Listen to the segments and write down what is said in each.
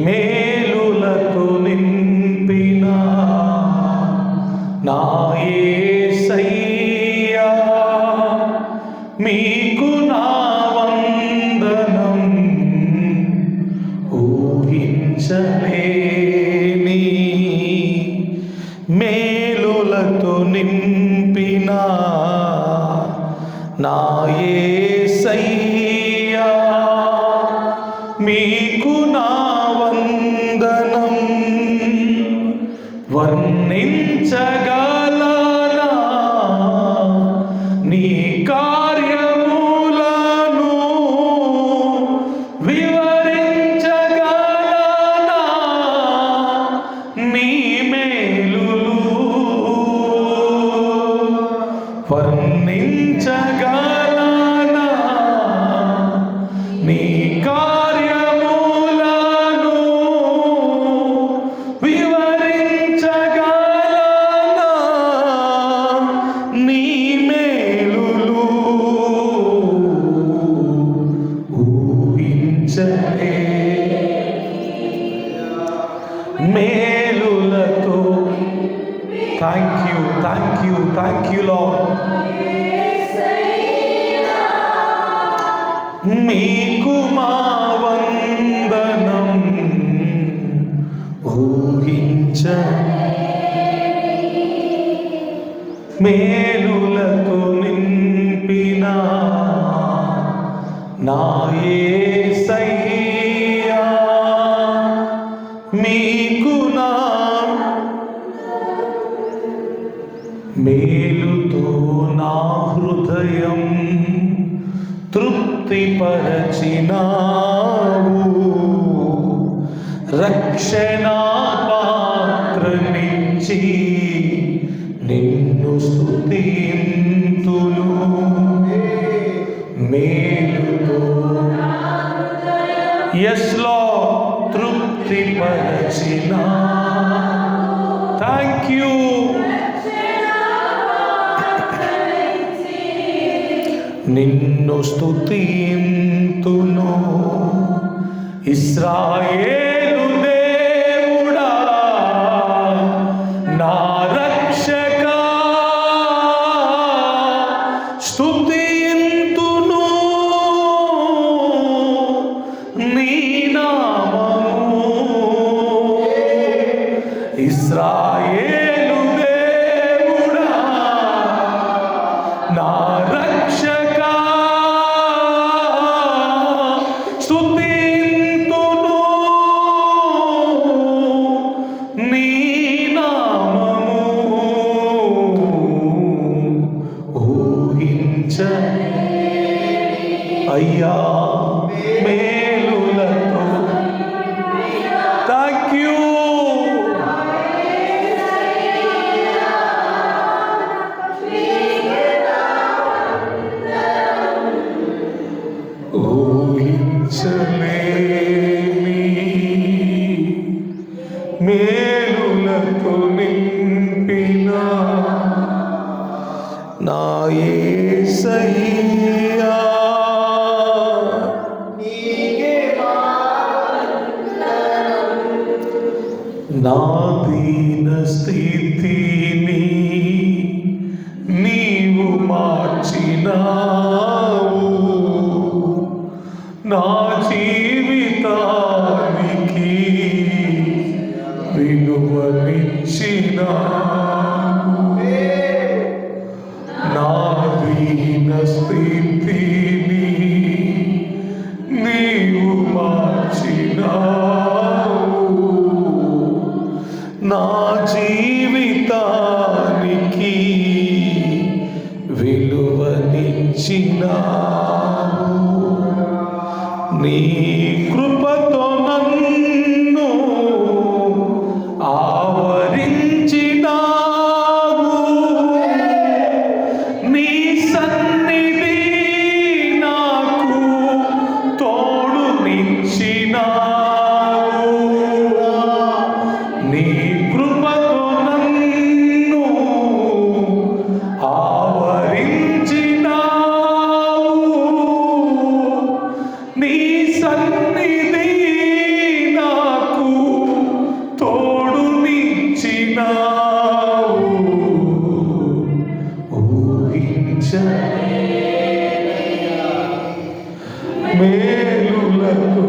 మేలులతో నింపిన నా యేసయ్యా, మీకు నా వందనం. ఊహించలేని మేలులతో నింపిన నా యేసయ్యా, మీకు నా వందనం. వర్ణించగలనా నీ కార్యములను, వివరించగలనా నీ మేలులు, వర్ణించగలనా నీ మేలులతో. Thank you lord. మీకు మా వందనం. మేలులతో నింపిన నా యేసయ్యా, మీకు నా మేలుతో నా హృదయం తృప్తిపరచినావు. రక్షణ పాత్రనిచ్చి నిన్ను స్తుతింతును. మేలుతో యెస్ లార్డ్, తృప్తిపరచిన. Thank you. నిన్ను స్తుతింతును. ఇశ్రాయేలు దేవుడా, నా రక్షకా, స్తుతింతును నీ నామము. ఇశ్రాయేలు దేవుడా, నా రక్షకా, స్తుతింతును నీ నామము. అయ్యా మేలులతో. Thank you. ఊహించలేని మేలులతో నింపిన నా యేసయ్యా, నా దీన స్థితిని నీవు మార్చినావు. నా జీవితానికి విలువనిచ్చినావు. నా దీన స్థితిని నీవు మార్చినావు. నా జీవితానికి విలువనిచ్చినావు. నీ కృపతో నన్ను ఆవరించినావు. నీ సన్నిధి నాకు తోడునిచ్చినావు. నీ కృపతో నన్ను ఆవరించినావు. నీ సన్నిధి మేలులతో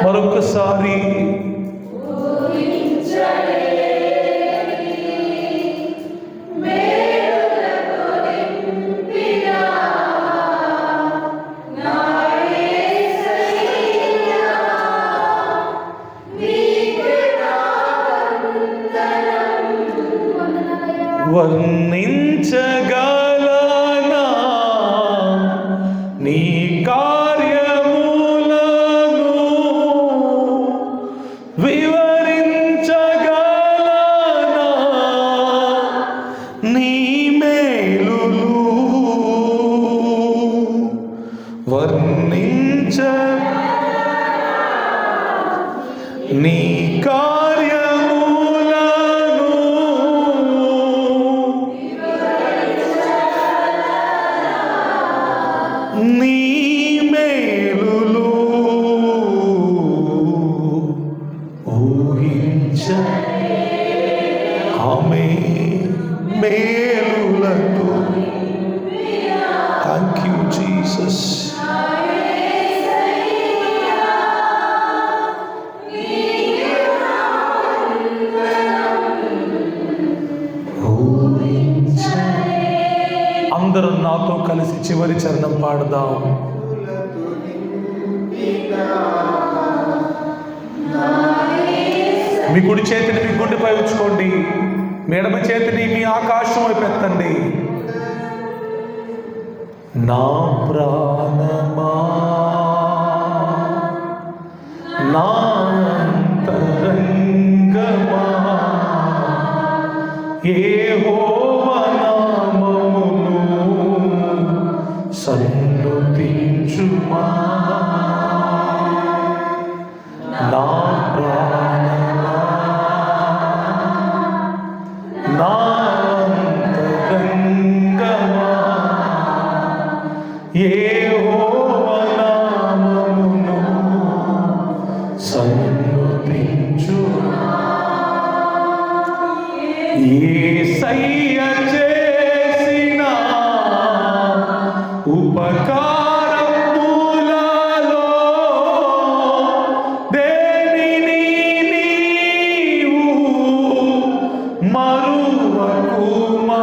మరొకసారి వర్ణించగలనా నీ కార్యములను, వివరించగలనా నీ మేలులు, నీ కార్యములను, నీ మేలులు ఊహించ ఆమె మేలులతో. Thank you Jesus. అందరూ నాతో కలిసి చివరి చరణం పాడదాం. మీ కుడి చేతిని మీ గుండెపై ఉంచుకోండి, మీ ఎడమ చేతిని మీ ఆకాశం వైపు ఎత్తండి. నా ప్రాణమా నా అంతరంగమా యెహోవా నామమును సన్నుతించుమా. నా ప్రాణమా నా అంతరంగమా యెహోవా నామమును సన్నుతించుమా. యేసయ్య చేసిన ఉపకారములలో దేనిని నీవు మరువకుమా.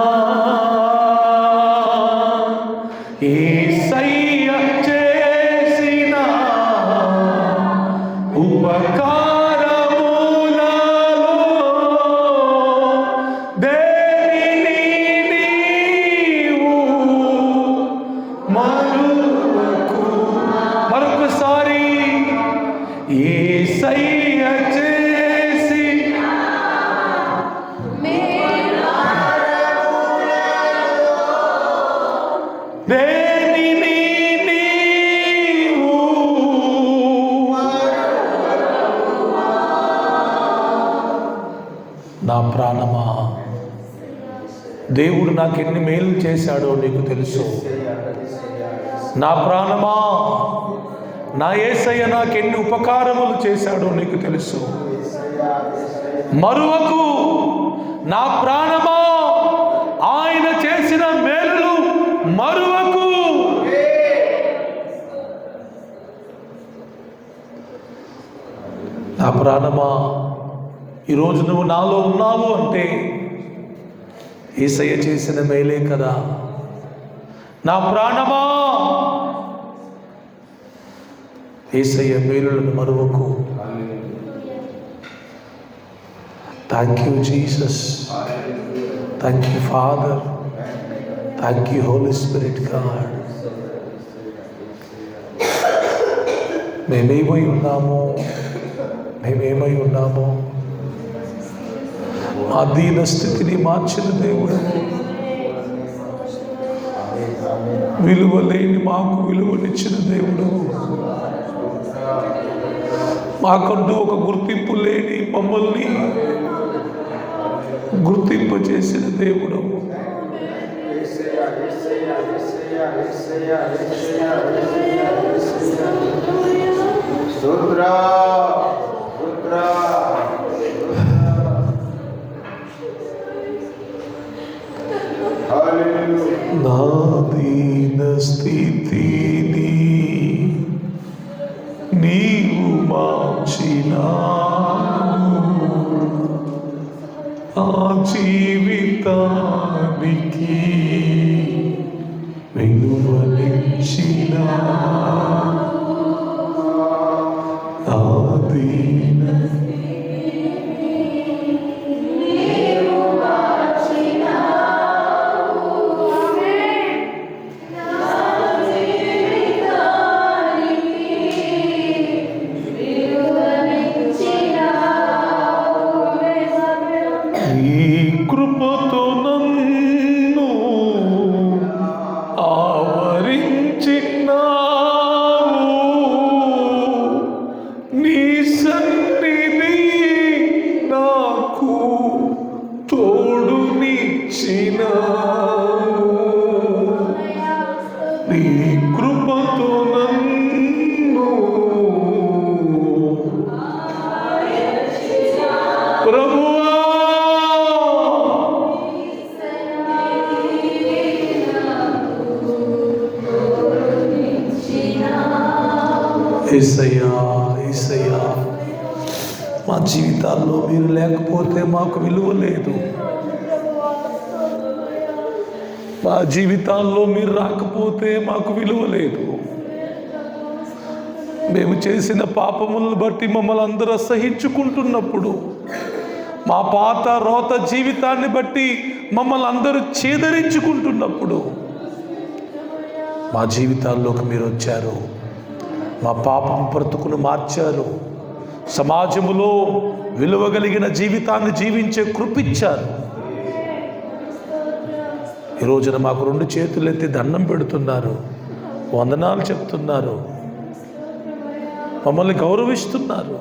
యేసయ్య చేసిన ఉపకారములలో దేనిని నీవు మరువకుమా. మరొకసారి యేసయ్య చేసి దేనిని నీవు నా ప్రాణమా దేవుడు నాకు ఎన్ని మేలు చేశాడో నీకు తెలుసు. నా ప్రాణమా నా యేసయ్య నాకు ఎన్ని ఉపకారములు చేశాడో నీకు తెలుసు. మరువకు నా ప్రాణమా ఆయన చేసిన మేలులు మరువకు. నా ప్రాణమా ఈరోజు నువ్వు నాలో ఉన్నావు అంటే యేసయ్య చేసిన మేలే కదా. నా ప్రాణమా యేసయ్య మేలులను మరువకు. Thank you Jesus. Thank you father. Thank you holy spirit God. మేమేమై ఉన్నామో ఆ దీన స్థితిని మార్చిన దేవుడు, విలువ లేని మాకు విలువనిచ్చిన దేవుడు, మాకంటూ ఒక గుర్తింపు లేని మమ్మల్ని గుర్తింపు చేసిన దేవుడు. నా దీన స్థితిని నీవు మార్చినావు, ఆ జీవితానికి విలువనిచ్చిన నా దీన కృపతో నన్ను ఆవరించినావు, నీ సన్నిధి నాకు తోడునిచ్చినావు, నీ కృపతో నన్ను ప్రభువా యేసయ్యా, యేసయ్యా, మా జీవితాల్లో మీరు లేకపోతే మాకు విలువ లేదు. మా జీవితాల్లో మీరు రాకపోతే మాకు విలువ లేదు. మేము చేసిన పాపములను బట్టి మమ్మల్ని అందరూ అసహించుకుంటున్నప్పుడు, మా పాత రోత జీవితాన్ని బట్టి మమ్మల్ని అందరూ చేదరించుకుంటున్నప్పుడు మా జీవితాల్లోకి మీరు వచ్చారు. మా పాపం బ్రతుకును మార్చారు. సమాజములో విలువగలిగిన జీవితాన్ని జీవించే కృపిచ్చారు. ఈ రోజున మాకు 2 చేతులు ఎత్తి దండం పెడుతున్నారు, వందనాలు చెప్తున్నారు, మమ్మల్ని గౌరవిస్తున్నారు,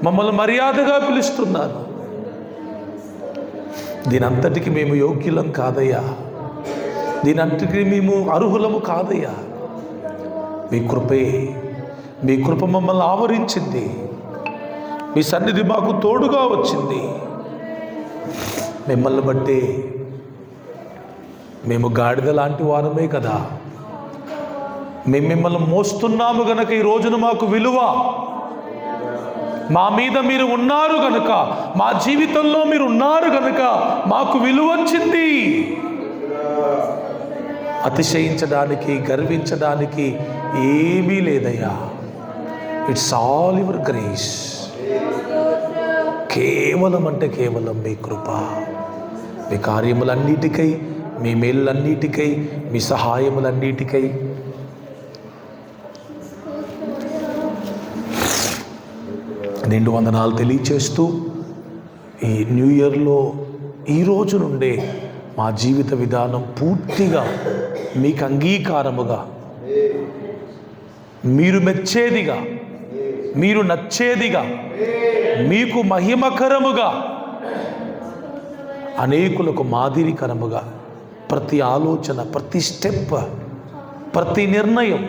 మమ్మల్ని మర్యాదగా పిలుస్తున్నారు. దీనంతటికి మేము యోగ్యులం కాదయ్యా, దీనంతటికి మేము అర్హులము కాదయ్యా. మీ కృపే, మీ కృప మమ్మల్ని ఆవరించింది. మీ సన్నిధి మాకు తోడుగా వచ్చింది. మిమ్మల్ని బట్టి మేము గాడిద లాంటి వారమే కదా. మేము మిమ్మల్ని మోస్తున్నాము గనక ఈ రోజున మాకు విలువ. మా మీద మీరు ఉన్నారు గనుక, మా జీవితంలో మీరు ఉన్నారు గనుక మాకు విలువ వచ్చింది. అతిశయించడానికి, గర్వించడానికి ఏమీ లేదయ్యా. It's all your grace. కేవలం అంటే కేవలం మీ కృప. మీ కార్యములన్నిటికై, మీ మేళ్ళన్నిటికై, మీ సహాయములన్నిటికై నిండు వందనాలు తెలియచేస్తూ, ఈ న్యూ ఇయర్లో ఈ రోజు నుండే మా జీవిత విధానం పూర్తిగా మీకు అంగీకారముగా, మీరు మెచ్చేదిగా, మీరు నచ్చేదిగా, మీకు మహిమకరముగా, అనేకులకు మాదిరికరముగా ప్రతి ఆలోచన, ప్రతి స్టెప్, ప్రతి నిర్ణయం,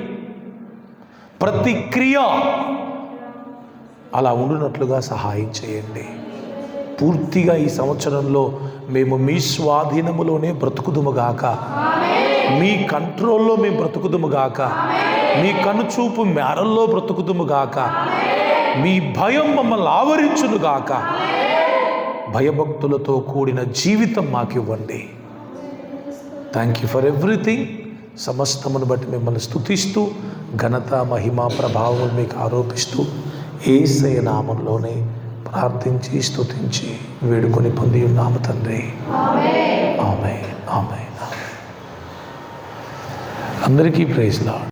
ప్రతి క్రియ అలా ఉండునట్లుగా సహాయం చేయండి. పూర్తిగా ఈ సంవత్సరంలో మేము మీ స్వాధీనములోనే బ్రతుకుదుముగాక, మీ కంట్రోల్లో మేము బ్రతుకుదుముగాక, మీ కనుచూపు మేరల్లో బ్రతుకుదుముగాక, మీ భయం మమ్మల్ని ఆవరించునుగాక. భయభక్తులతో కూడిన జీవితం మాకు ఇవ్వండి. Thank you for everything. సమస్తమును బట్టి మిమ్మల్ని స్తుతిస్తూ, ఘనత, మహిమ, ప్రభావం మీకు ఆరోపిస్తూ, యేసయ్య నామంలోనే ప్రార్థించి స్తుతించి వేడుకొని పొంది ఉన్నాము తండ్రి. ఆమేన్, ఆమేన్, ఆమేన్. అందరికీ ప్రైజ్ లార్డ్.